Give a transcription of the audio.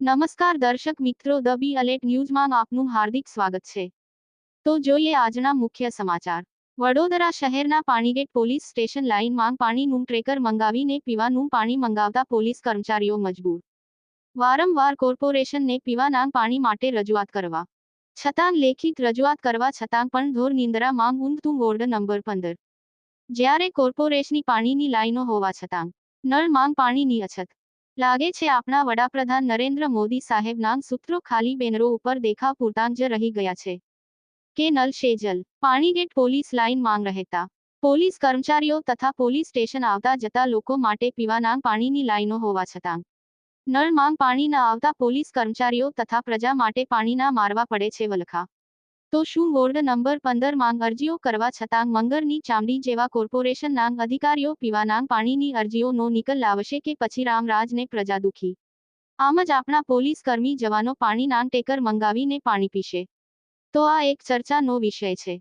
નમસ્કાર દર્શક મિત્રો, ધ બી અલેટ ન્યૂઝમાં આપનું હાર્દિક સ્વાગત છે. તો જોઈએ આજના મુખ્ય સમાચાર. વડોદરા શહેરના પાણીગેટ પોલીસ સ્ટેશન લાઇનમાં પાણીનું ટ્રેકર મંગાવીને પીવાનું પાણી મંગાવતા પોલીસ કર્મચારીઓ મજબૂર. વારંવાર કોર્પોરેશનને પીવાના પાણી માટે રજૂઆત કરવા છતાં લેખિત રજૂઆત કરવા છતાં પણ ઘોર નિંદ્રામાં ઊંઘતું વોર્ડ નંબર 15. જ્યારે કોર્પોરેશનની પાણીની લાઈનો હોવા છતાં નળમાં પાણીની અછત. લાગે છે આપણા વડાપ્રધાન નરેન્દ્ર મોદી સાહેબના સૂત્રો ખાલી બેનરો ઉપર દેખાવ પૂરતા જ રહી ગયા છે કે નલ સે જલ. પાણીગેટ પોલીસ લાઇન માંગ રહેતા પોલીસ કર્મચારીઓ તથા પોલીસ સ્ટેશન આવતા જતા લોકો માટે પીવાના પાણીની લાઈનો હોવા છતાં નળમાં પાણી ન આવતા પોલીસ કર્મચારીઓ તથા પ્રજા માટે પાણીના મારવા પડે છે વલખા. તો શું વોર્ડ નંબર 15 માંગ અરજીઓ કરવા છતાં મંગરની ચામડી જેવા કોર્પોરેશનના અધિકારીઓ પીવાના પાણીની અરજીઓનો નિકાલ લાવશે કે પછી રામરાજને પ્રજા દુખી? આમ જ આપણા પોલીસ કર્મી જવાનો પાણીના ટેકર મંગાવીને પાણી પીશે. તો આ એક ચર્ચાનો વિષય છે.